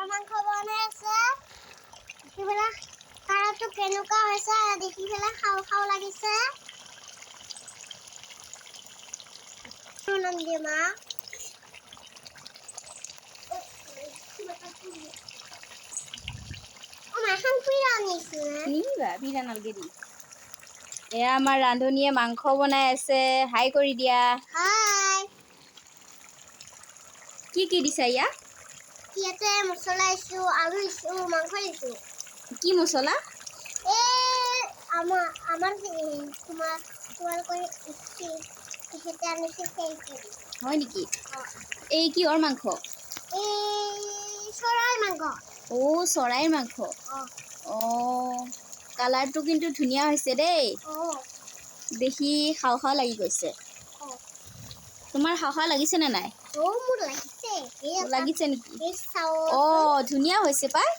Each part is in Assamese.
মাংস বনাইছে কিবা কাৰাটো কেনেকুৱা হৈছে দেখি পেলাই খাও খাও লাগিছে নাম দিয়ে মা এয়া আমাৰ ৰান্ধনীয়ে মাংস বনাই আছে হাই কৰি দিয়া হাই কি কি দিছা ইয়া ইয়াতে মছলা দিছো আলু দিছো মাংস দিছো কি মছলা এ আমাৰ তোমালোকৰ হেতে আনিছে হয় নেকি এই কিহৰ মাংস চৰাইৰ মাংস ও চৰাইৰ মাংস অ কালাৰটো কিন্তু ধুনীয়া হৈছে দেই দেখি খাও খাও লাগি গৈছে তোমাৰ খাও খাও লাগিছে নে নাই মোৰ লাগিছে লাগিছে নেকি অ ধুনীয়া হৈছে পাই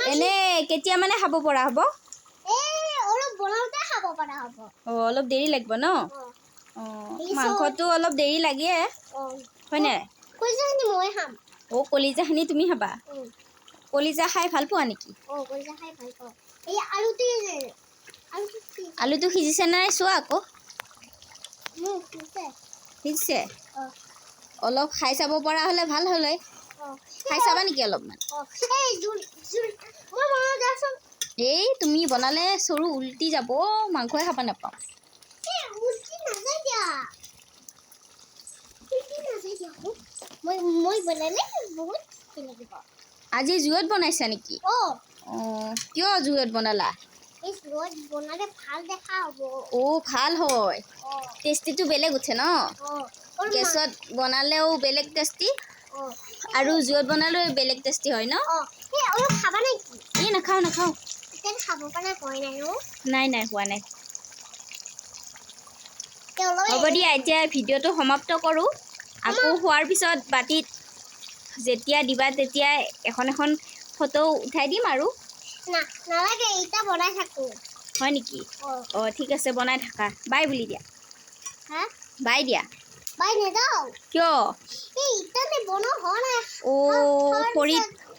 এনে কেতিয়া মানে খাব পৰা হ'ব অলপ বনাওঁতে খাব পৰা হ'ব অলপ দেৰি লাগিব ন মাংসটো অলপ দেৰি লাগে হয়নে কলিজাখিনি মই খাম কলিজাখিনি তুমি খাবা কলিজা খাই ভাল পোৱা নেকি কলিজা খাই ভাল পাওঁ এই আলুটো সিজিছে নাই চোৱা আকৌ সিজিছে অলপ খাই চাব পৰা হ'লে ভাল হ'লে খাই চাবা নেকি অলপমান এই তুমি বনালে চৰু উল্টি যাব মাংসই খাব নাপাওঁ আজি জুইত বনাইছা নেকি কিয় জুইত বনালা ভাল হয় টেষ্টিটো বেলেগ উঠে ন গেছত বনালেও বেলেগ টেষ্টি আৰু জুইত বনালেও বেলেগ টেষ্টি হয় ন এই নাখাওঁ নাখাওঁ নাই নাই হোৱা নাই হ'ব দিয়া এতিয়া ভিডিঅ'টো সমাপ্ত কৰোঁ আকৌ হোৱাৰ পিছত বাতিত যেতিয়া দিবা তেতিয়া এখন এখন ফটো উঠাই দিম আৰু হয় নেকি ঠিক আছে বনাই থাকা বাই বুলি দিয়া বাই দিয়া কিয়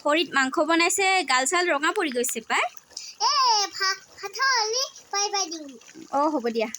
খৰিত মাংস বনাইছে গাল চাল ৰঙা পৰি গৈছে পাই হ'ব দিয়া